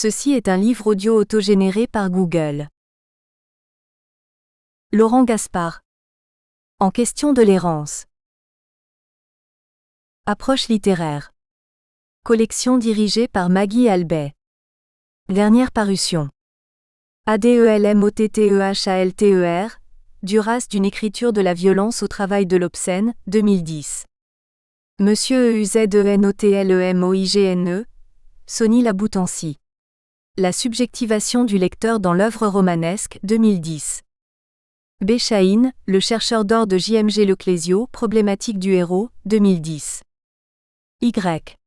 Ceci est un livre audio autogénéré par Google. Laurent Gaspard. En question de l'errance. Approche littéraire. Collection dirigée par Maggie Albet. Dernière parution. ADELMOTTEHALTER, Duras d'une écriture de la violence au travail de l'obscène, 2010. Monsieur EUZENOTLEMOIGNE, Sonny Laboutancy. La subjectivation du lecteur dans l'œuvre romanesque, 2010. B. Chahine, le chercheur d'or de J.M.G. Leclésio, problématique du héros, 2010. Y.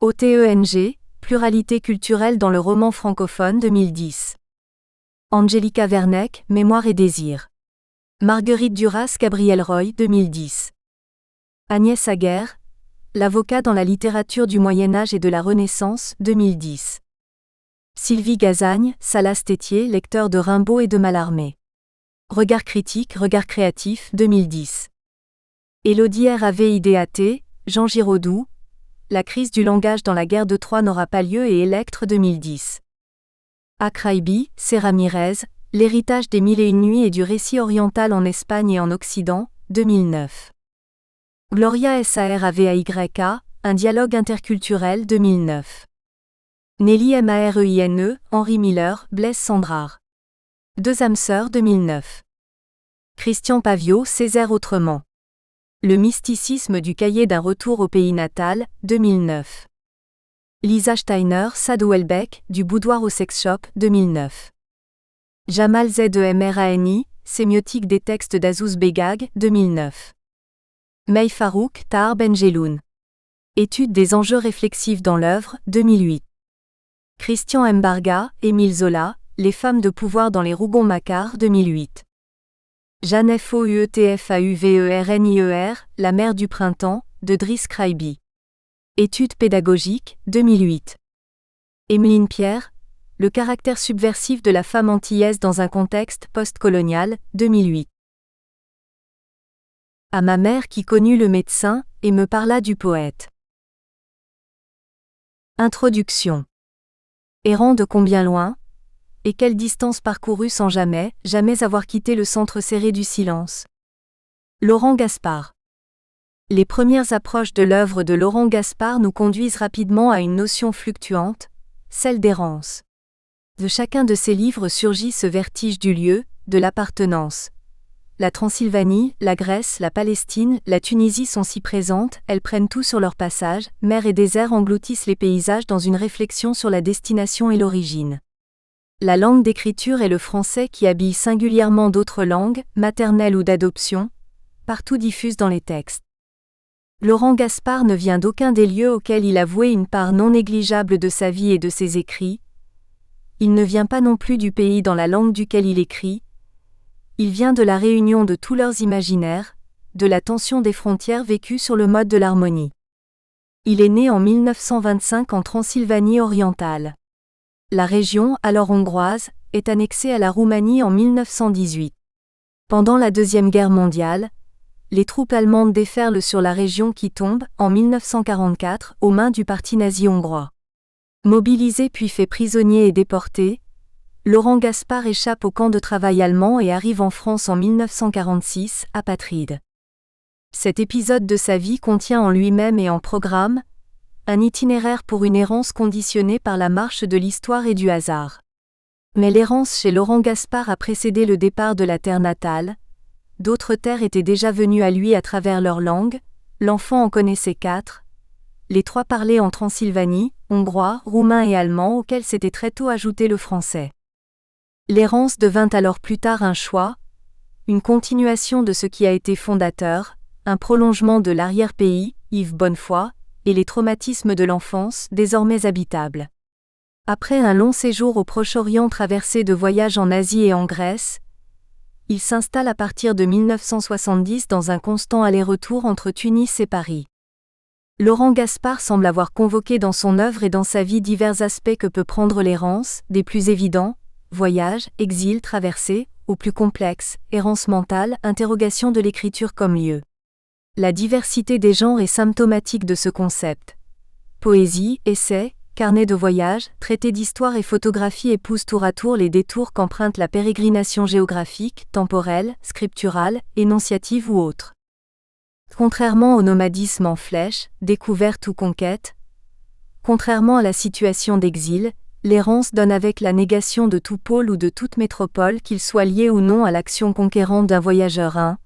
OTENG, pluralité culturelle dans le roman francophone, 2010. Angelica Vernec, Mémoire et désir. Marguerite Duras, Gabriel Roy, 2010. Agnès Aguerre, l'avocat dans la littérature du Moyen-Âge et de la Renaissance, 2010. Sylvie Gazagne, Salas Tétier, lecteur de Rimbaud et de Mallarmé. Regard critique, regard créatif, 2010. Élodie RAVIDAT, Jean Giraudoux, La crise du langage dans la guerre de Troie n'aura pas lieu et Électre, 2010. Akraibi, C. Ramirez, L'héritage des mille et une nuits et du récit oriental en Espagne et en Occident, 2009. Gloria SARAVAYA, Un dialogue interculturel, 2009. Nelly MAREINE, Henri Miller, Blaise Sandrard. Deux âmes sœurs, 2009. Christian Paviot, Césaire autrement. Le mysticisme du cahier d'un retour au pays natal, 2009. Lisa Steiner, Sade Houellebecq, Du boudoir au sex shop, 2009. Jamal Zemrani, Sémiotique des textes d'Azouz Begag, 2009. Mey Farouk, Tahar Benjeloun. Étude des enjeux réflexifs dans l'œuvre, 2008. Christian Mbarga, Émile Zola, Les femmes de pouvoir dans les Rougon-Macquart, 2008. Jeanne FOUETFAUVERNIER, La mère du printemps, de Driss Kraibi. Études pédagogiques, 2008. Emeline Pierre, Le caractère subversif de la femme antillaise dans un contexte post-colonial, 2008. À ma mère qui connut le médecin, et me parla du poète. Introduction. Errant de combien loin, et quelle distance parcourue sans jamais avoir quitté le centre serré du silence. Laurent Gaspard. Les premières approches de l'œuvre de Laurent Gaspard nous conduisent rapidement à une notion fluctuante, celle d'errance. De chacun de ses livres surgit ce vertige du lieu, de l'appartenance. La Transylvanie, la Grèce, la Palestine, la Tunisie sont si présentes, elles prennent tout sur leur passage, mer et désert engloutissent les paysages dans une réflexion sur la destination et l'origine. La langue d'écriture est le français qui habille singulièrement d'autres langues, maternelles ou d'adoption, partout diffuse dans les textes. Laurent Gaspard ne vient d'aucun des lieux auxquels il a voué une part non négligeable de sa vie et de ses écrits. Il ne vient pas non plus du pays dans la langue duquel il écrit. Il vient de la réunion de tous leurs imaginaires, de la tension des frontières vécues sur le mode de l'harmonie. Il est né en 1925 en Transylvanie orientale. La région, alors hongroise, est annexée à la Roumanie en 1918. Pendant la Deuxième Guerre mondiale, les troupes allemandes déferlent sur la région qui tombe, en 1944, aux mains du parti nazi hongrois. Mobilisé puis fait prisonnier et déporté, Laurent Gaspard échappe au camp de travail allemand et arrive en France en 1946, apatride. Cet épisode de sa vie contient en lui-même et en programme un itinéraire pour une errance conditionnée par la marche de l'histoire et du hasard. Mais l'errance chez Laurent Gaspard a précédé le départ de la terre natale. D'autres terres étaient déjà venues à lui à travers leur langue, l'enfant en connaissait 4. Les 3 parlaient en Transylvanie, hongrois, roumain et allemand auxquels s'était très tôt ajouté le français. L'errance devint alors plus tard un choix, une continuation de ce qui a été fondateur, un prolongement de l'arrière-pays, Yves Bonnefoy, et les traumatismes de l'enfance, désormais habitables. Après un long séjour au Proche-Orient traversé de voyages en Asie et en Grèce, il s'installe à partir de 1970 dans un constant aller-retour entre Tunis et Paris. Laurent Gaspard semble avoir convoqué dans son œuvre et dans sa vie divers aspects que peut prendre l'errance, des plus évidents, voyage, exil, traversée, aux plus complexes, errance mentale, interrogation de l'écriture comme lieu. La diversité des genres est symptomatique de ce concept. Poésie, essai, carnets de voyage, traités d'histoire et photographies épousent tour à tour les détours qu'emprunte la pérégrination géographique, temporelle, scripturale, énonciative ou autre. Contrairement au nomadisme en flèche, découverte ou conquête, contrairement à la situation d'exil, l'errance donne avec la négation de tout pôle ou de toute métropole qu'il soit lié ou non à l'action conquérante d'un voyageur.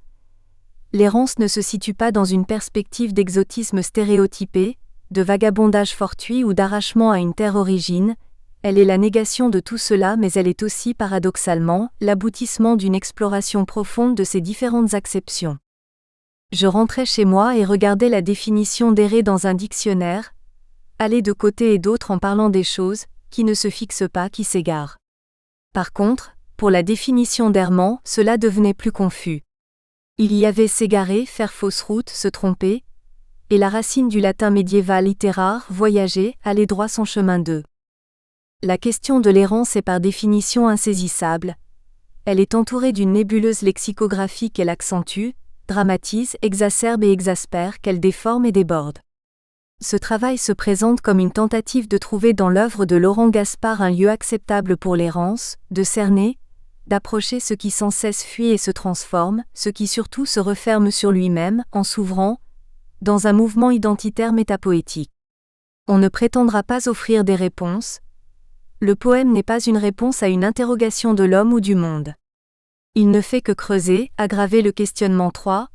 L'errance ne se situe pas dans une perspective d'exotisme stéréotypé, de vagabondage fortuit ou d'arrachement à une terre origine, elle est la négation de tout cela mais elle est aussi paradoxalement l'aboutissement d'une exploration profonde de ces différentes acceptions. Je rentrais chez moi et regardais la définition d'errer dans un dictionnaire, aller de côté et d'autre en parlant des choses, qui ne se fixent pas, qui s'égarent. Par contre, pour la définition d'errement, cela devenait plus confus. Il y avait s'égarer, faire fausse route, se tromper, et la racine du latin médiéval iterar, voyager, aller droit son chemin de. La question de l'errance est par définition insaisissable. Elle est entourée d'une nébuleuse lexicographie qu'elle accentue, dramatise, exacerbe et exaspère, qu'elle déforme et déborde. Ce travail se présente comme une tentative de trouver dans l'œuvre de Laurent Gaspard un lieu acceptable pour l'errance, de cerner, d'approcher ce qui sans cesse fuit et se transforme, ce qui surtout se referme sur lui-même, en s'ouvrant, dans un mouvement identitaire métapoétique. On ne prétendra pas offrir des réponses. Le poème n'est pas une réponse à une interrogation de l'homme ou du monde. Il ne fait que creuser, aggraver le questionnement 3,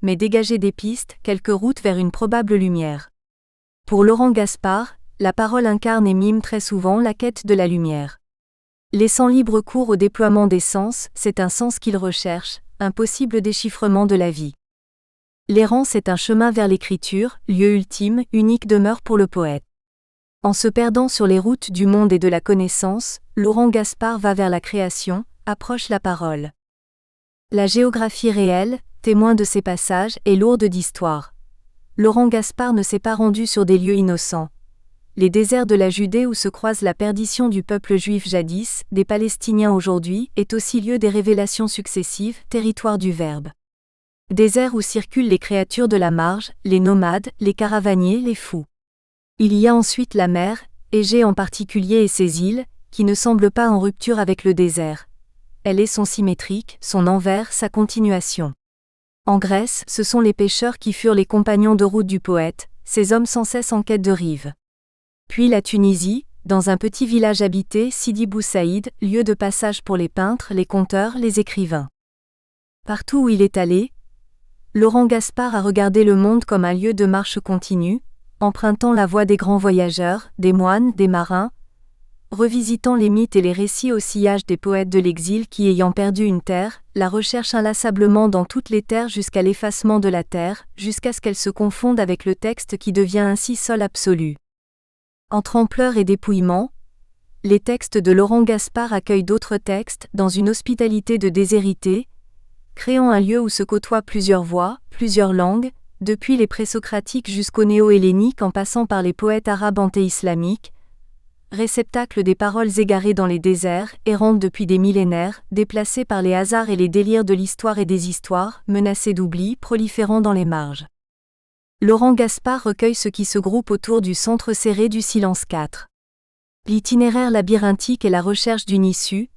mais dégager des pistes, quelques routes vers une probable lumière. Pour Laurent Gaspard, la parole incarne et mime très souvent la quête de la lumière. Laissant libre cours au déploiement des sens, c'est un sens qu'il recherche, un possible déchiffrement de la vie. L'errance est un chemin vers l'écriture, lieu ultime, unique demeure pour le poète. En se perdant sur les routes du monde et de la connaissance, Laurent Gaspard va vers la création, approche la parole. La géographie réelle, témoin de ces passages, est lourde d'histoire. Laurent Gaspard ne s'est pas rendu sur des lieux innocents. Les déserts de la Judée où se croise la perdition du peuple juif jadis, des Palestiniens aujourd'hui, est aussi lieu des révélations successives, territoire du Verbe. Désert où circulent les créatures de la marge, les nomades, les caravaniers, les fous. Il y a ensuite la mer, Égée en particulier et ses îles, qui ne semblent pas en rupture avec le désert. Elle est son symétrique, son envers, sa continuation. En Grèce, ce sont les pêcheurs qui furent les compagnons de route du poète, ces hommes sans cesse en quête de rive. Puis la Tunisie, dans un petit village habité, Sidi Bou Saïd, lieu de passage pour les peintres, les conteurs, les écrivains. Partout où il est allé, Laurent Gaspard a regardé le monde comme un lieu de marche continue, empruntant la voie des grands voyageurs, des moines, des marins, revisitant les mythes et les récits au sillage des poètes de l'exil qui, ayant perdu une terre, la recherchent inlassablement dans toutes les terres jusqu'à l'effacement de la terre, jusqu'à ce qu'elle se confonde avec le texte qui devient ainsi sol absolu. Entre ampleur et dépouillement, les textes de Laurent Gaspard accueillent d'autres textes dans une hospitalité de déshérité, créant un lieu où se côtoient plusieurs voix, plusieurs langues, depuis les présocratiques jusqu'aux néo-helléniques en passant par les poètes arabes anté-islamiques, réceptacle des paroles égarées dans les déserts, errantes depuis des millénaires, déplacées par les hasards et les délires de l'histoire et des histoires, menacées d'oubli, proliférant dans les marges. Laurent Gaspard recueille ce qui se groupe autour du centre serré du silence 4. L'itinéraire labyrinthique est la recherche d'une issue,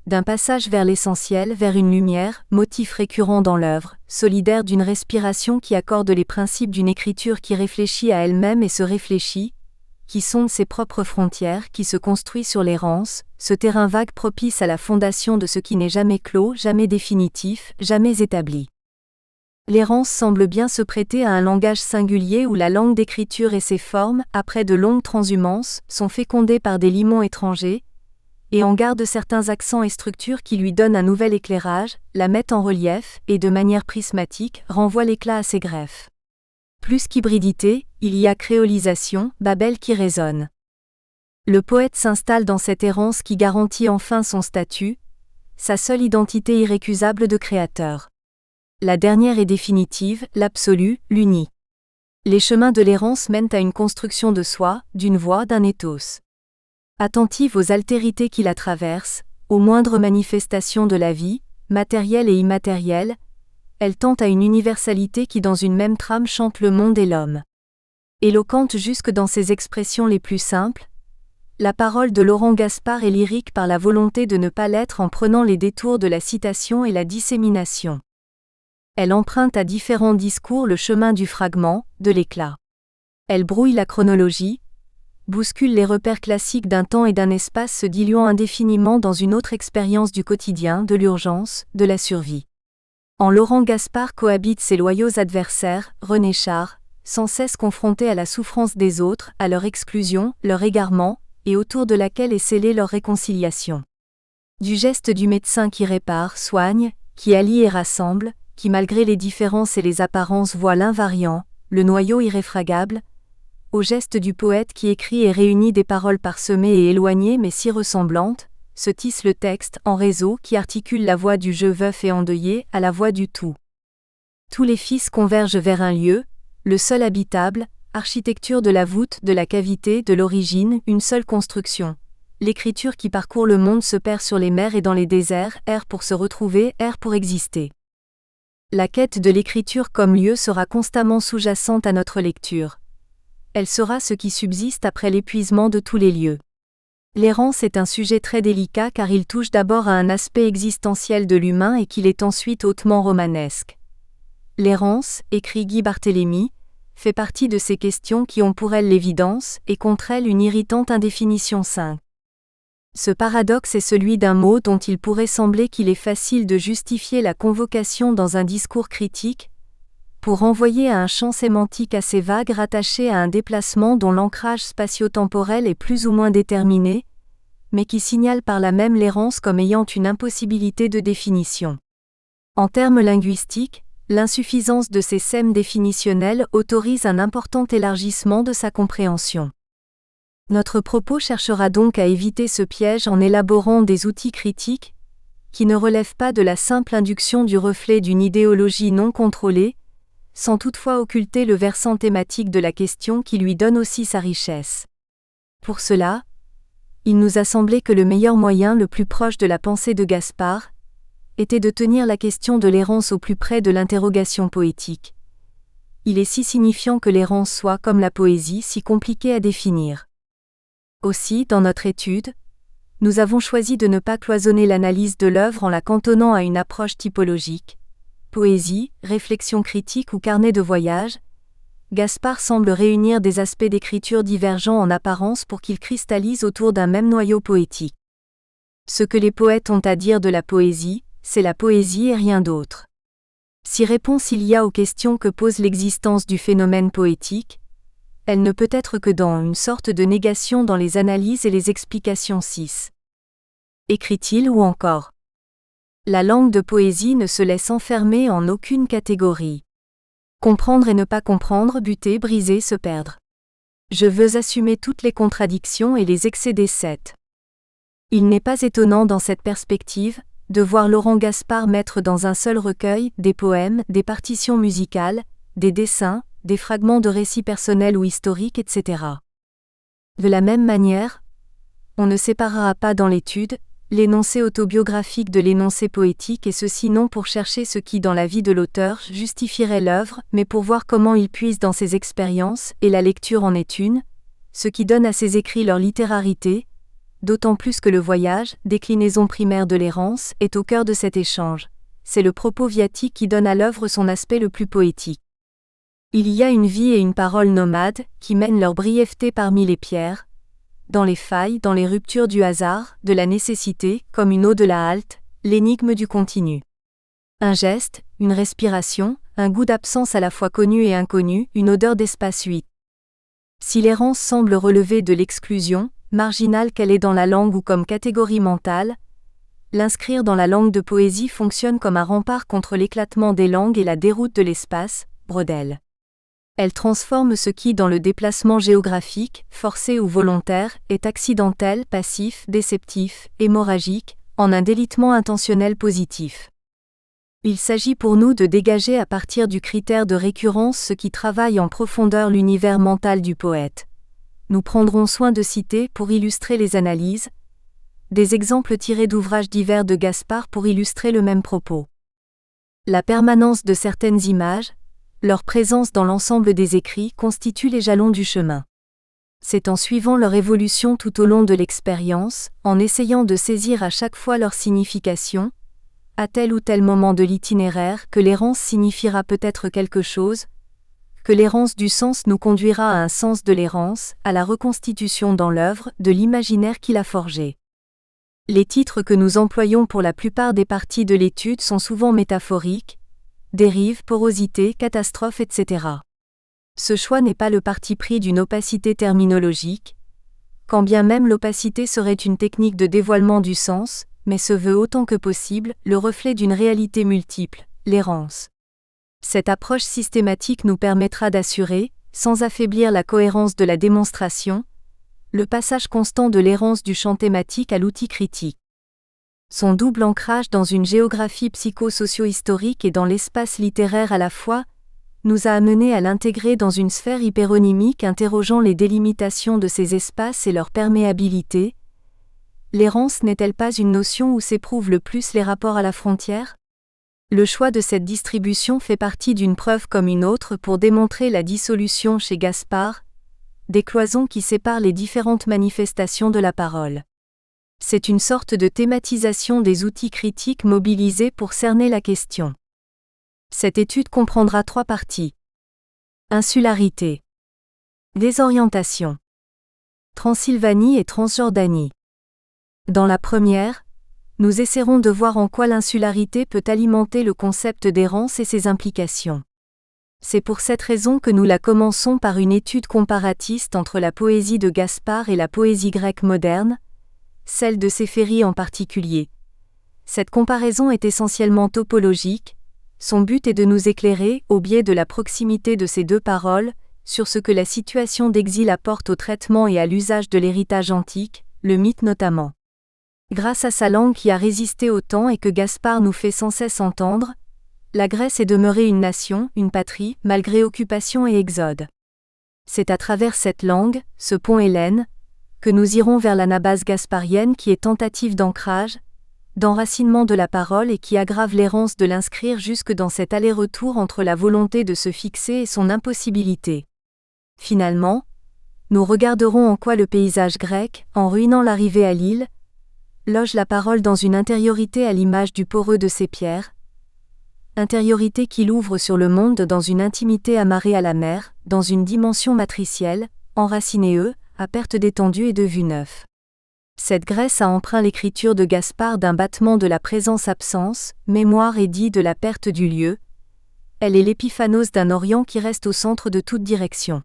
d'un passage vers l'essentiel, vers une lumière, motif récurrent dans l'œuvre, solidaire d'une respiration qui accorde les principes d'une écriture qui réfléchit à elle-même et se réfléchit, qui sonde ses propres frontières, qui se construit sur l'errance, ce terrain vague propice à la fondation de ce qui n'est jamais clos, jamais définitif, jamais établi. L'errance semble bien se prêter à un langage singulier où la langue d'écriture et ses formes, après de longues transhumances, sont fécondées par des limons étrangers, et en garde certains accents et structures qui lui donnent un nouvel éclairage, la mettent en relief, et de manière prismatique, renvoient l'éclat à ses greffes. Plus qu'hybridité, il y a créolisation, Babel qui résonne. Le poète s'installe dans cette errance qui garantit enfin son statut, sa seule identité irrécusable de créateur. La dernière est définitive, l'absolu, l'uni. Les chemins de l'errance mènent à une construction de soi, d'une voix, d'un ethos. Attentive aux altérités qui la traversent, aux moindres manifestations de la vie, matérielle et immatérielle, elle tente à une universalité qui dans une même trame chante le monde et l'homme. Éloquente jusque dans ses expressions les plus simples, La parole de Laurent Gaspard est lyrique par la volonté de ne pas l'être en prenant les détours de la citation et la dissémination. Elle emprunte à différents discours le chemin du fragment, de l'éclat. Elle brouille la chronologie, bouscule les repères classiques d'un temps et d'un espace se diluant indéfiniment dans une autre expérience du quotidien, de l'urgence, de la survie. En Laurent Gaspard cohabitent ses loyaux adversaires, René Char, sans cesse confrontés à la souffrance des autres, à leur exclusion, leur égarement, et autour de laquelle est scellée leur réconciliation. Du geste du médecin qui répare, soigne, qui allie et rassemble, qui malgré les différences et les apparences voit l'invariant, le noyau irréfragable, au geste du poète qui écrit et réunit des paroles parsemées et éloignées mais si ressemblantes, se tisse le texte en réseau qui articule la voix du je veuf et endeuillé à la voix du tout. Tous les fils convergent vers un lieu, le seul habitable, architecture de la voûte, de la cavité, de l'origine, une seule construction. L'écriture qui parcourt le monde se perd sur les mers et dans les déserts, air pour se retrouver, air pour exister. La quête de l'écriture comme lieu sera constamment sous-jacente à notre lecture. Elle sera ce qui subsiste après l'épuisement de tous les lieux. L'errance est un sujet très délicat car il touche d'abord à un aspect existentiel de l'humain et qu'il est ensuite hautement romanesque. L'errance, écrit Guy Barthélemy, fait partie de ces questions qui ont pour elle l'évidence et contre elle une irritante indéfinition simple. Ce paradoxe est celui d'un mot dont il pourrait sembler qu'il est facile de justifier la convocation dans un discours critique, pour renvoyer à un champ sémantique assez vague rattaché à un déplacement dont l'ancrage spatio-temporel est plus ou moins déterminé, mais qui signale par là même l'errance comme ayant une impossibilité de définition. En termes linguistiques, l'insuffisance de ces sèmes définitionnels autorise un important élargissement de sa compréhension. Notre propos cherchera donc à éviter ce piège en élaborant des outils critiques, qui ne relèvent pas de la simple induction du reflet d'une idéologie non contrôlée, sans toutefois occulter le versant thématique de la question qui lui donne aussi sa richesse. Pour cela, il nous a semblé que le meilleur moyen le plus proche de la pensée de Gaspard était de tenir la question de l'errance au plus près de l'interrogation poétique. Il est si signifiant que l'errance soit, comme la poésie, si compliquée à définir. Aussi, dans notre étude, nous avons choisi de ne pas cloisonner l'analyse de l'œuvre en la cantonnant à une approche typologique. Poésie, réflexion critique ou carnet de voyage, Gaspard semble réunir des aspects d'écriture divergents en apparence pour qu'ils cristallisent autour d'un même noyau poétique. Ce que les poètes ont à dire de la poésie, c'est la poésie et rien d'autre. Si réponse il y a aux questions que pose l'existence du phénomène poétique, elle ne peut être que dans une sorte de négation dans les analyses et les explications 6. Écrit-il ou encore? La langue de poésie ne se laisse enfermer en aucune catégorie. Comprendre et ne pas comprendre, buter, briser, se perdre. Je veux assumer toutes les contradictions et les excès des 7. Il n'est pas étonnant dans cette perspective, de voir Laurent Gaspard mettre dans un seul recueil des poèmes, des partitions musicales, des dessins, des fragments de récits personnels ou historiques, etc. De la même manière, on ne séparera pas dans l'étude l'énoncé autobiographique de l'énoncé poétique et ceci non pour chercher ce qui dans la vie de l'auteur justifierait l'œuvre, mais pour voir comment il puise dans ses expériences, et la lecture en est une, ce qui donne à ses écrits leur littérarité, d'autant plus que le voyage, déclinaison primaire de l'errance, est au cœur de cet échange. C'est le propos viatique qui donne à l'œuvre son aspect le plus poétique. Il y a une vie et une parole nomades, qui mènent leur brièveté parmi les pierres, dans les failles, dans les ruptures du hasard, de la nécessité, comme une eau de la halte, l'énigme du continu. Un geste, une respiration, un goût d'absence à la fois connu et inconnu, une odeur d'espace 8. Si l'errance semble relever de l'exclusion, marginale qu'elle est dans la langue ou comme catégorie mentale, l'inscrire dans la langue de poésie fonctionne comme un rempart contre l'éclatement des langues et la déroute de l'espace, Brodel. Elle transforme ce qui dans le déplacement géographique, forcé ou volontaire, est accidentel, passif, déceptif, hémorragique, en un délitement intentionnel positif. Il s'agit pour nous de dégager à partir du critère de récurrence ce qui travaille en profondeur l'univers mental du poète. Nous prendrons soin de citer, pour illustrer les analyses, des exemples tirés d'ouvrages divers de Gaspard pour illustrer le même propos. La permanence de certaines images, leur présence dans l'ensemble des écrits constituent les jalons du chemin. C'est en suivant leur évolution tout au long de l'expérience, en essayant de saisir à chaque fois leur signification, à tel ou tel moment de l'itinéraire, que l'errance signifiera peut-être quelque chose, que l'errance du sens nous conduira à un sens de l'errance, à la reconstitution dans l'œuvre de l'imaginaire qui l'a forgé. Les titres que nous employons pour la plupart des parties de l'étude sont souvent métaphoriques: dérive, porosité, catastrophe, etc. Ce choix n'est pas le parti pris d'une opacité terminologique, quand bien même l'opacité serait une technique de dévoilement du sens, mais se veut autant que possible le reflet d'une réalité multiple, l'errance. Cette approche systématique nous permettra d'assurer, sans affaiblir la cohérence de la démonstration, le passage constant de l'errance du champ thématique à l'outil critique. Son double ancrage dans une géographie psycho-socio-historique et dans l'espace littéraire à la fois, nous a amenés à l'intégrer dans une sphère hyperonymique interrogeant les délimitations de ces espaces et leur perméabilité. L'errance n'est-elle pas une notion où s'éprouvent le plus les rapports à la frontière ? Le choix de cette distribution fait partie d'une preuve comme une autre pour démontrer la dissolution chez Gaspard des cloisons qui séparent les différentes manifestations de la parole. C'est une sorte de thématisation des outils critiques mobilisés pour cerner la question. Cette étude comprendra 3 parties. Insularité, désorientation, Transylvanie et Transjordanie. Dans la première, nous essaierons de voir en quoi l'insularité peut alimenter le concept d'errance et ses implications. C'est pour cette raison que nous la commençons par une étude comparatiste entre la poésie de Gaspard et la poésie grecque moderne, celle de Séphérie en particulier. Cette comparaison est essentiellement topologique, son but est de nous éclairer, au biais de la proximité de ces 2 paroles, sur ce que la situation d'exil apporte au traitement et à l'usage de l'héritage antique, le mythe notamment. Grâce à sa langue qui a résisté au temps et que Gaspard nous fait sans cesse entendre, la Grèce est demeurée une nation, une patrie, malgré occupation et exode. C'est à travers cette langue, ce pont hellène, que nous irons vers l'anabase gasparienne qui est tentative d'ancrage, d'enracinement de la parole et qui aggrave l'errance de l'inscrire jusque dans cet aller-retour entre la volonté de se fixer et son impossibilité. Finalement, nous regarderons en quoi le paysage grec, en ruinant l'arrivée à l'île, loge la parole dans une intériorité à l'image du poreux de ses pierres, intériorité qui l'ouvre sur le monde dans une intimité amarrée à la mer, dans une dimension matricielle, enracinée à perte d'étendue et de vue neuf. Cette Grèce a empreint l'écriture de Gaspard d'un battement de la présence-absence, mémoire et dit de la perte du lieu. Elle est l'épiphanos d'un Orient qui reste au centre de toute direction.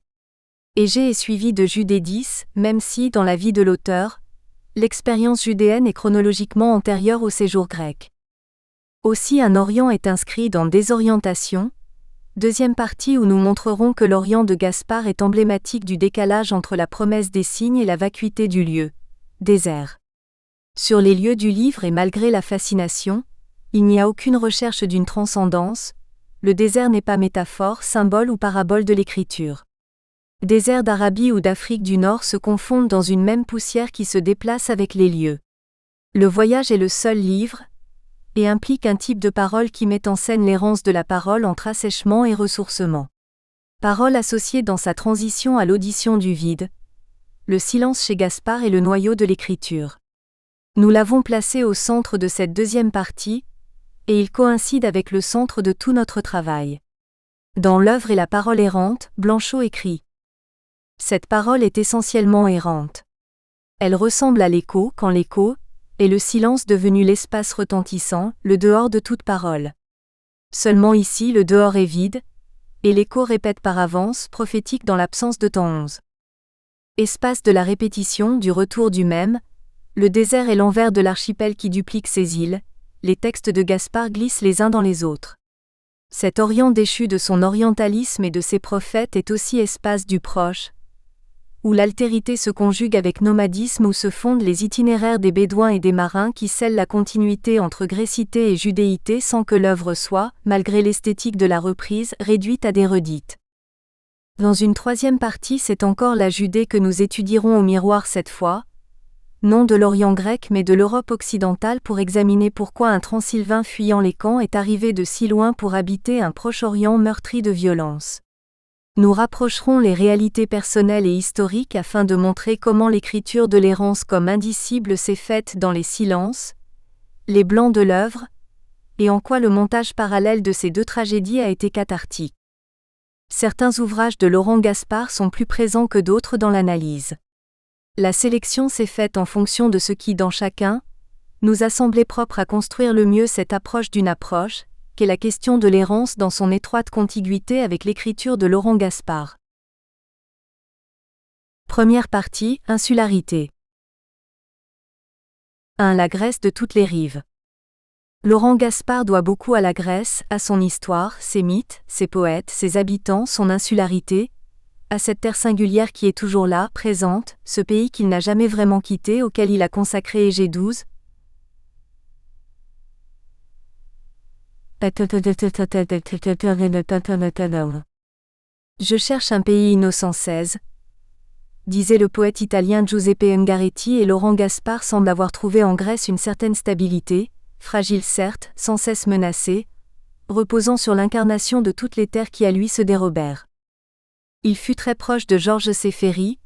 Égée est suivie de Judée 10, même si, dans la vie de l'auteur, l'expérience judéenne est chronologiquement antérieure au séjour grec. Aussi un Orient est inscrit dans Désorientation, deuxième partie où nous montrerons que l'Orient de Gaspard est emblématique du décalage entre la promesse des signes et la vacuité du lieu, désert. Sur les lieux du livre et malgré la fascination, il n'y a aucune recherche d'une transcendance, le désert n'est pas métaphore, symbole ou parabole de l'écriture. Déserts d'Arabie ou d'Afrique du Nord se confondent dans une même poussière qui se déplace avec les lieux. Le voyage est le seul livre, et implique un type de parole qui met en scène l'errance de la parole entre assèchement et ressourcement. Parole associée dans sa transition à l'audition du vide. Le silence chez Gaspard est le noyau de l'écriture. Nous l'avons placé au centre de cette deuxième partie, et il coïncide avec le centre de tout notre travail. Dans l'œuvre et la parole errante, Blanchot écrit. Cette parole est essentiellement errante. Elle ressemble à l'écho quand l'écho est le silence devenu l'espace retentissant, le dehors de toute parole. Seulement ici le dehors est vide, et l'écho répète par avance, prophétique dans l'absence de temps 11. Espace de la répétition, du retour du même, le désert est l'envers de l'archipel qui duplique ses îles, les textes de Gaspard glissent les uns dans les autres. Cet Orient déchu de son orientalisme et de ses prophètes est aussi espace du proche, où l'altérité se conjugue avec nomadisme, où se fondent les itinéraires des bédouins et des marins qui scellent la continuité entre grécité et judéité sans que l'œuvre soit, malgré l'esthétique de la reprise, réduite à des redites. Dans une troisième partie, c'est encore la Judée que nous étudierons au miroir cette fois, non de l'Orient grec mais de l'Europe occidentale pour examiner pourquoi un Transylvain fuyant les camps est arrivé de si loin pour habiter un Proche-Orient meurtri de violence. Nous rapprocherons les réalités personnelles et historiques afin de montrer comment l'écriture de l'errance comme indicible s'est faite dans les silences, les blancs de l'œuvre, et en quoi le montage parallèle de ces deux tragédies a été cathartique. Certains ouvrages de Laurent Gaspard sont plus présents que d'autres dans l'analyse. La sélection s'est faite en fonction de ce qui, dans chacun, nous a semblé propre à construire le mieux cette approche d'une approche, qu'est la question de l'errance dans son étroite contiguïté avec l'écriture de Laurent Gaspard. Première partie, insularité. 1. La Grèce de toutes les rives. Laurent Gaspard doit beaucoup à la Grèce, à son histoire, ses mythes, ses poètes, ses habitants, son insularité, à cette terre singulière qui est toujours là, présente, ce pays qu'il n'a jamais vraiment quitté, auquel il a consacré Égée 12. Je cherche un pays innocent 16, disait le poète italien Giuseppe Ungaretti, et Laurent Gaspard semble avoir trouvé en Grèce une certaine stabilité, fragile certes, sans cesse menacée, reposant sur l'incarnation de toutes les terres qui à lui se dérobèrent. Il fut très proche de Georges Céphéri,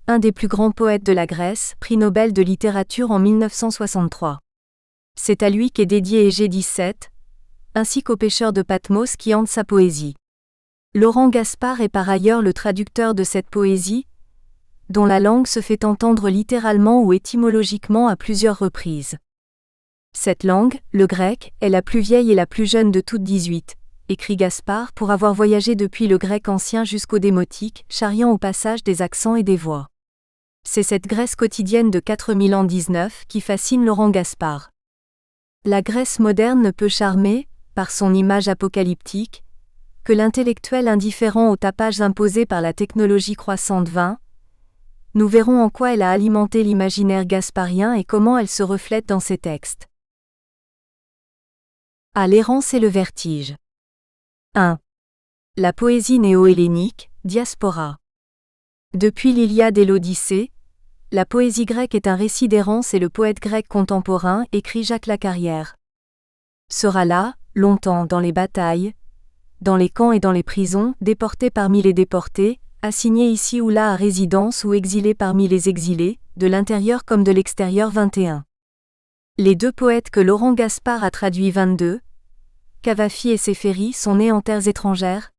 un des plus grands poètes de la Grèce, prix Nobel de littérature en 1963. C'est à lui qu'est dédié Égée 17, ainsi qu'aux pêcheurs de Patmos qui hantent sa poésie. Laurent Gaspard est par ailleurs le traducteur de cette poésie, dont la langue se fait entendre littéralement ou étymologiquement à plusieurs reprises. Cette langue, le grec, est la plus vieille et la plus jeune de toutes 18, écrit Gaspard pour avoir voyagé depuis le grec ancien jusqu'au démotique, charriant au passage des accents et des voix. C'est cette Grèce quotidienne de 4000 ans 19 qui fascine Laurent Gaspard. La Grèce moderne ne peut charmer, par son image apocalyptique, que l'intellectuel indifférent aux tapages imposés par la technologie croissante vint. Nous verrons en quoi elle a alimenté l'imaginaire gasparien et comment elle se reflète dans ses textes. À l'errance et le vertige. 1. La poésie néo-hellénique, diaspora. Depuis l'Iliade et l'Odyssée, la poésie grecque est un récit d'errance et le poète grec contemporain, écrit Jacques Lacarrière, sera là, longtemps dans les batailles, dans les camps et dans les prisons, déporté parmi les déportés, assigné ici ou là à résidence ou exilé parmi les exilés, de l'intérieur comme de l'extérieur 21. Les deux poètes que Laurent Gaspard a traduits 22, Cavafi et Céphéri sont nés en terres étrangères.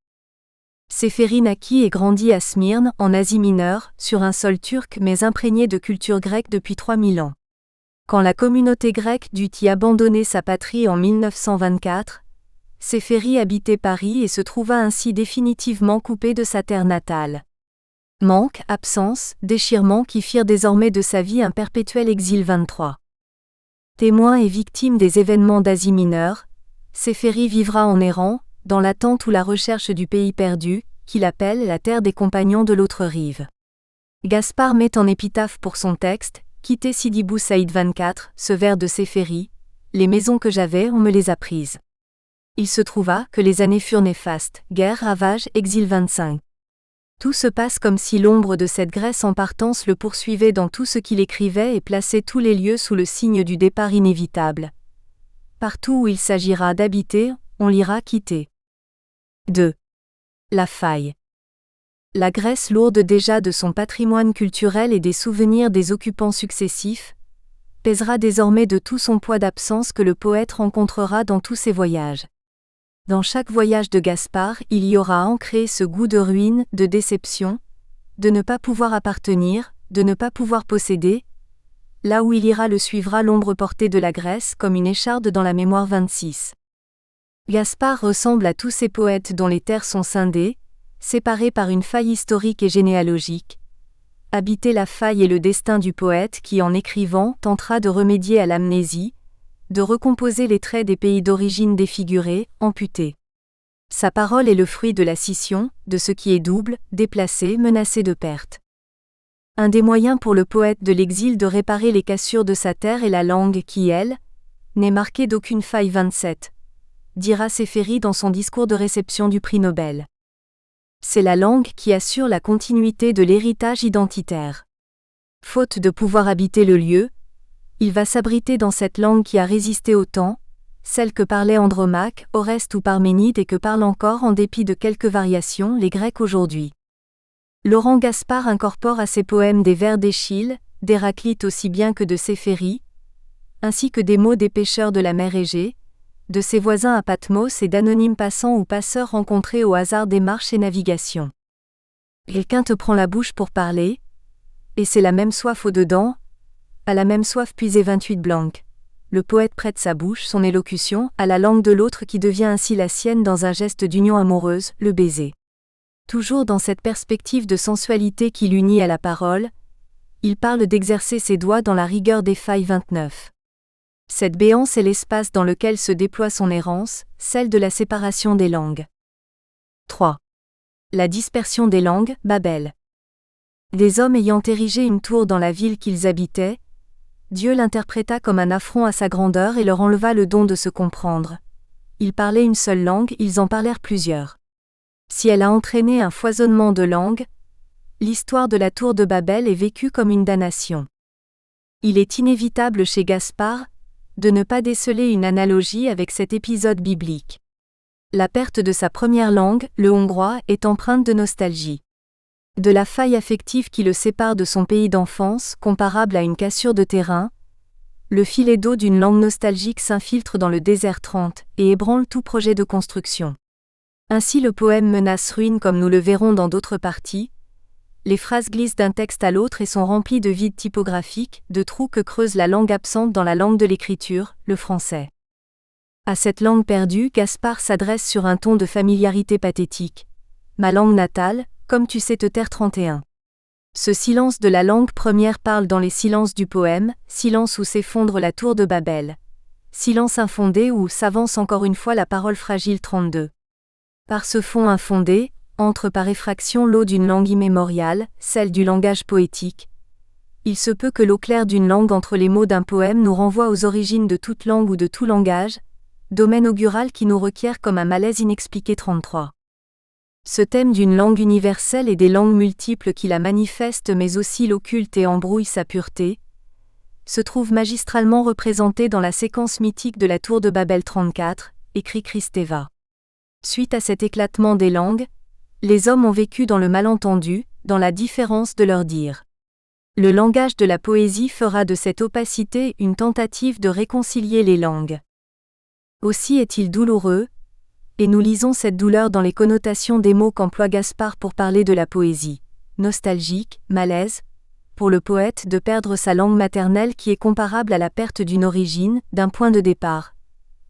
Céphéri naquit et grandit à Smyrne, en Asie mineure, sur un sol turc mais imprégné de culture grecque depuis 3000 ans. Quand la communauté grecque dut y abandonner sa patrie en 1924, Céphéri habitait Paris et se trouva ainsi définitivement coupé de sa terre natale. Manque, absence, déchirement qui firent désormais de sa vie un perpétuel exil 23. Témoin et victime des événements d'Asie mineure, Céphéri vivra en errant, dans l'attente ou la recherche du pays perdu, qu'il appelle la terre des compagnons de l'autre rive. Gaspard met en épitaphe pour son texte, Quitter Sidi Bou Saïd 24, ce vers de Céphéri, les maisons que j'avais, on me les a prises. Il se trouva que les années furent néfastes, guerre, ravage, exil 25. Tout se passe comme si l'ombre de cette Grèce en partance le poursuivait dans tout ce qu'il écrivait et plaçait tous les lieux sous le signe du départ inévitable. Partout où il s'agira d'habiter, on l'ira quitter. 2. La faille. La Grèce, lourde déjà de son patrimoine culturel et des souvenirs des occupants successifs, pèsera désormais de tout son poids d'absence que le poète rencontrera dans tous ses voyages. Dans chaque voyage de Gaspard, il y aura ancré ce goût de ruine, de déception, de ne pas pouvoir appartenir, de ne pas pouvoir posséder. Là où il ira le suivra l'ombre portée de la Grèce comme une écharde dans la mémoire 26. Gaspard ressemble à tous ces poètes dont les terres sont scindées, séparées par une faille historique et généalogique. Habiter la faille est le destin du poète qui, en écrivant, tentera de remédier à l'amnésie, de recomposer les traits des pays d'origine défigurés, amputés. Sa parole est le fruit de la scission, de ce qui est double, déplacé, menacé de perte. Un des moyens pour le poète de l'exil de réparer les cassures de sa terre est la langue qui, elle, n'est marquée d'aucune faille 27, dira Céphéri dans son discours de réception du prix Nobel. C'est la langue qui assure la continuité de l'héritage identitaire. Faute de pouvoir habiter le lieu, il va s'abriter dans cette langue qui a résisté au temps, celle que parlaient Andromaque, Oreste ou Parménide et que parlent encore en dépit de quelques variations les Grecs aujourd'hui. Laurent Gaspard incorpore à ses poèmes des vers d'Échille, d'Héraclite aussi bien que de Céphérie, ainsi que des mots des pêcheurs de la mer Égée, de ses voisins à Pathmos et d'anonymes passants ou passeurs rencontrés au hasard des marches et navigations. Quelqu'un te prend la bouche pour parler, et c'est la même soif au-dedans, à la même soif puisée 28 blanc. Le poète prête sa bouche, son élocution, à la langue de l'autre qui devient ainsi la sienne dans un geste d'union amoureuse, le baiser. Toujours dans cette perspective de sensualité qui l'unit à la parole, il parle d'exercer ses doigts dans la rigueur des failles 29. Cette béance est l'espace dans lequel se déploie son errance, celle de la séparation des langues. 3. La dispersion des langues, Babel. Des hommes ayant érigé une tour dans la ville qu'ils habitaient, Dieu l'interpréta comme un affront à sa grandeur et leur enleva le don de se comprendre. Ils parlaient une seule langue, ils en parlèrent plusieurs. Si elle a entraîné un foisonnement de langues, l'histoire de la tour de Babel est vécue comme une damnation. Il est inévitable chez Gaspard de ne pas déceler une analogie avec cet épisode biblique. La perte de sa première langue, le hongrois, est empreinte de nostalgie. De la faille affective qui le sépare de son pays d'enfance, comparable à une cassure de terrain, le filet d'eau d'une langue nostalgique s'infiltre dans le désert 30 et ébranle tout projet de construction. Ainsi le poème menace ruine comme nous le verrons dans d'autres parties. Les phrases glissent d'un texte à l'autre et sont remplies de vides typographiques, de trous que creuse la langue absente dans la langue de l'écriture, le français. À cette langue perdue, Gaspard s'adresse sur un ton de familiarité pathétique. Ma langue natale, comme tu sais te taire 31. Ce silence de la langue première parle dans les silences du poème, silence où s'effondre la tour de Babel. Silence infondé où s'avance encore une fois la parole fragile 32. Par ce fond infondé, entre par effraction l'eau d'une langue immémoriale, celle du langage poétique. Il se peut que l'eau claire d'une langue entre les mots d'un poème nous renvoie aux origines de toute langue ou de tout langage, domaine augural qui nous requiert comme un malaise inexpliqué 33. Ce thème d'une langue universelle et des langues multiples qui la manifestent mais aussi l'occulte et embrouille sa pureté, se trouve magistralement représenté dans la séquence mythique de la tour de Babel 34, écrit Kristeva. Suite à cet éclatement des langues, les hommes ont vécu dans le malentendu, dans la différence de leurs dires. Le langage de la poésie fera de cette opacité une tentative de réconcilier les langues. Aussi est-il douloureux, et nous lisons cette douleur dans les connotations des mots qu'emploie Gaspard pour parler de la poésie. Nostalgique, malaise, pour le poète de perdre sa langue maternelle qui est comparable à la perte d'une origine, d'un point de départ.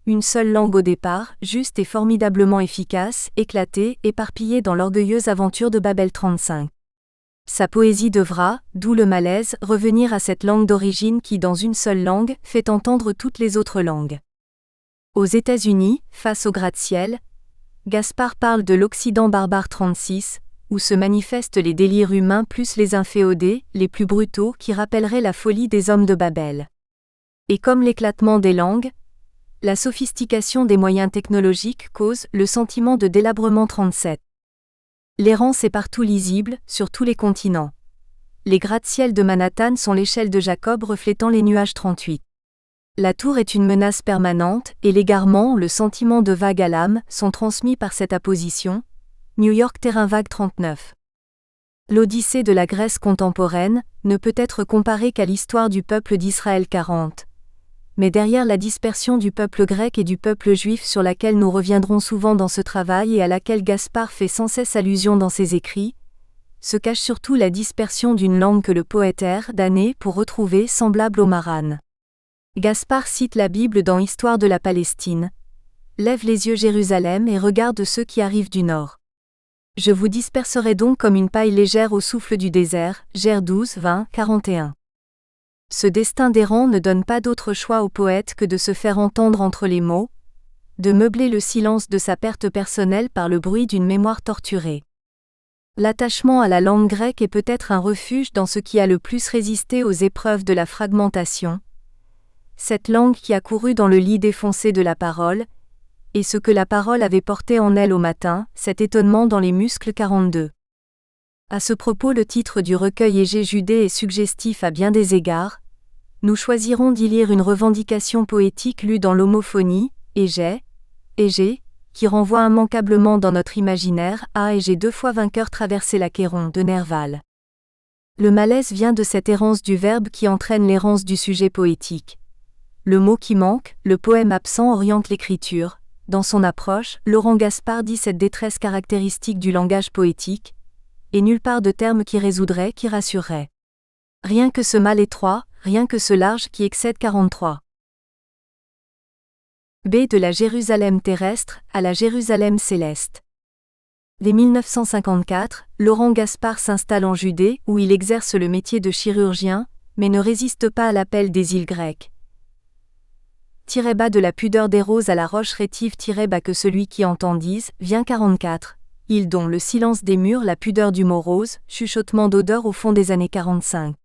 Une seule langue au départ, juste et formidablement efficace, éclatée, éparpillée dans l'orgueilleuse aventure de Babel 35. Sa poésie devra, d'où le malaise, revenir à cette langue d'origine qui dans une seule langue, fait entendre toutes les autres langues. Aux États-Unis, face au gratte-ciel, Gaspard parle de l'Occident barbare 36, où se manifestent les délires humains plus les inféodés, les plus brutaux qui rappelleraient la folie des hommes de Babel. Et comme l'éclatement des langues, la sophistication des moyens technologiques cause le sentiment de délabrement 37. L'errance est partout lisible, sur tous les continents. Les gratte-ciels de Manhattan sont l'échelle de Jacob reflétant les nuages 38. La tour est une menace permanente, et l'égarement, le sentiment de vague à l'âme, sont transmis par cette apposition. New York terrain vague 39. L'Odyssée de la Grèce contemporaine ne peut être comparée qu'à l'histoire du peuple d'Israël 40. Mais derrière la dispersion du peuple grec et du peuple juif sur laquelle nous reviendrons souvent dans ce travail et à laquelle Gaspard fait sans cesse allusion dans ses écrits, se cache surtout la dispersion d'une langue que le poète erre d'années pour retrouver semblable au Maran. Gaspard cite la Bible dans Histoire de la Palestine. Lève les yeux Jérusalem et regarde ceux qui arrivent du nord. Je vous disperserai donc comme une paille légère au souffle du désert, Gers 12, 20, 41. Ce destin d'errant ne donne pas d'autre choix au poète que de se faire entendre entre les mots, de meubler le silence de sa perte personnelle par le bruit d'une mémoire torturée. L'attachement à la langue grecque est peut-être un refuge dans ce qui a le plus résisté aux épreuves de la fragmentation. Cette langue qui a couru dans le lit défoncé de la parole, et ce que la parole avait porté en elle au matin, cet étonnement dans les muscles 42. À ce propos, le titre du recueil Égée Judée est suggestif à bien des égards. Nous choisirons d'y lire une revendication poétique lue dans l'homophonie, Égée, qui renvoie immanquablement dans notre imaginaire à Égée 2 fois vainqueur traverser l'Achéron de Nerval. Le malaise vient de cette errance du verbe qui entraîne l'errance du sujet poétique. Le mot qui manque, le poème absent oriente l'écriture. Dans son approche, Laurent Gaspard dit cette détresse caractéristique du langage poétique, et nulle part de terme qui résoudrait, qui rassurerait. Rien que ce mal étroit, rien que ce large qui excède 43. B. De la Jérusalem terrestre à la Jérusalem céleste. Dès 1954, Laurent Gaspard s'installe en Judée où il exerce le métier de chirurgien, mais ne résiste pas à l'appel des îles grecques. Bas de la pudeur des roses à la roche rétive bas que celui qui entend dise, vient 44. Île dont le silence des murs, la pudeur du mot rose, chuchotement d'odeur au fond des années 45.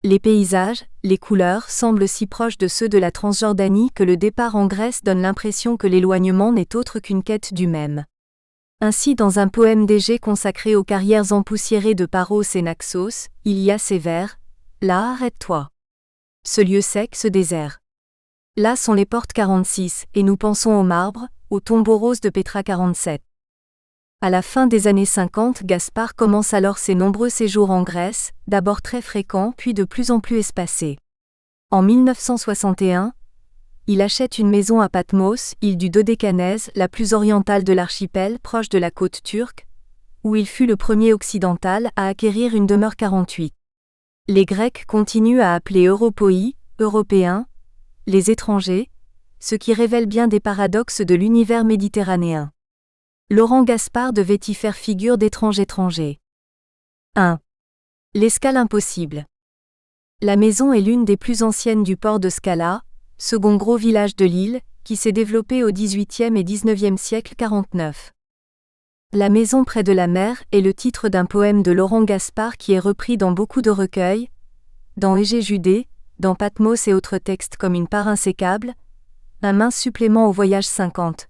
Les paysages, les couleurs semblent si proches de ceux de la Transjordanie que le départ en Grèce donne l'impression que l'éloignement n'est autre qu'une quête du même. Ainsi dans un poème d'Égée consacré aux carrières empoussiérées de Paros et Naxos, il y a ces vers, « Là arrête-toi. Ce lieu sec, ce désert. Là sont les portes 46, et nous pensons au marbre, au tombeau rose de Pétra 47. » À la fin des années 50, Gaspard commence alors ses nombreux séjours en Grèce, d'abord très fréquents puis de plus en plus espacés. En 1961, il achète une maison à Patmos, île du Dodécanèse, la plus orientale de l'archipel, proche de la côte turque, où il fut le premier occidental à acquérir une demeure 48. Les Grecs continuent à appeler Europoi, Européens, les étrangers, ce qui révèle bien des paradoxes de l'univers méditerranéen. Laurent Gaspard devait y faire figure d'étrange-étranger. 1. L'escale impossible. La maison est l'une des plus anciennes du port de Scala, second gros village de l'île, qui s'est développé au XVIIIe et XIXe siècle 49. La maison près de la mer est le titre d'un poème de Laurent Gaspard qui est repris dans beaucoup de recueils, dans Égée Judée, dans Patmos et autres textes comme une part insécable, un mince supplément au voyage 50.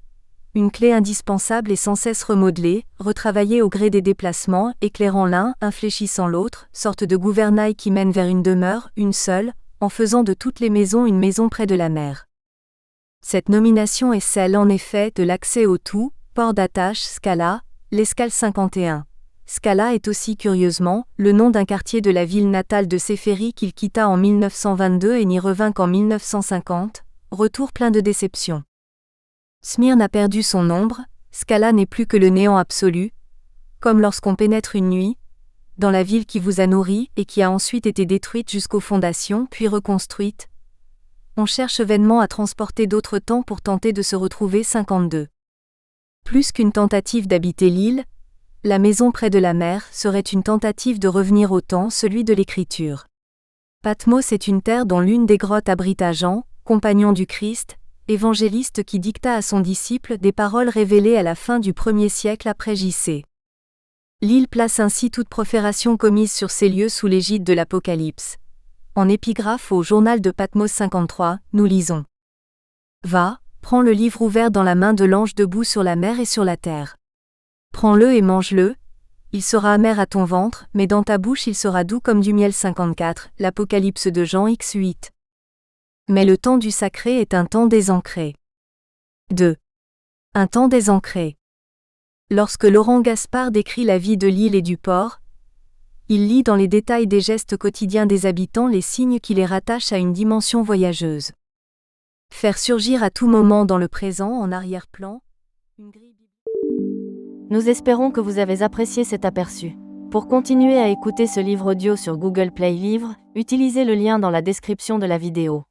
Une clé indispensable et sans cesse remodelée, retravaillée au gré des déplacements, éclairant l'un, infléchissant l'autre, sorte de gouvernail qui mène vers une demeure, une seule, en faisant de toutes les maisons une maison près de la mer. Cette nomination est celle en effet de l'accès au tout, port d'attache Scala, l'escale 51. Scala est aussi curieusement le nom d'un quartier de la ville natale de Séphérie qu'il quitta en 1922 et n'y revint qu'en 1950, retour plein de déception. Smyrne a perdu son ombre, Scala n'est plus que le néant absolu, comme lorsqu'on pénètre une nuit, dans la ville qui vous a nourri et qui a ensuite été détruite jusqu'aux fondations puis reconstruite. On cherche vainement à transporter d'autres temps pour tenter de se retrouver 52. Plus qu'une tentative d'habiter l'île, la maison près de la mer serait une tentative de revenir au temps, celui de l'écriture. Patmos est une terre dont l'une des grottes abrita Jean, compagnon du Christ, évangéliste qui dicta à son disciple des paroles révélées à la fin du 1er siècle après J.C. L'île place ainsi toute profération commise sur ces lieux sous l'égide de l'Apocalypse. En épigraphe au journal de Patmos 53, nous lisons : Va, prends le livre ouvert dans la main de l'ange debout sur la mer et sur la terre. Prends-le et mange-le, il sera amer à ton ventre, mais dans ta bouche il sera doux comme du miel 54, l'Apocalypse de Jean x8. Mais le temps du sacré est un temps désancré. 2. Un temps désancré. Lorsque Laurent Gaspard décrit la vie de l'île et du port, il lit dans les détails des gestes quotidiens des habitants les signes qui les rattachent à une dimension voyageuse. Faire surgir à tout moment dans le présent en arrière-plan une grille. Nous espérons que vous avez apprécié cet aperçu. Pour continuer à écouter ce livre audio sur Google Play Livres, utilisez le lien dans la description de la vidéo.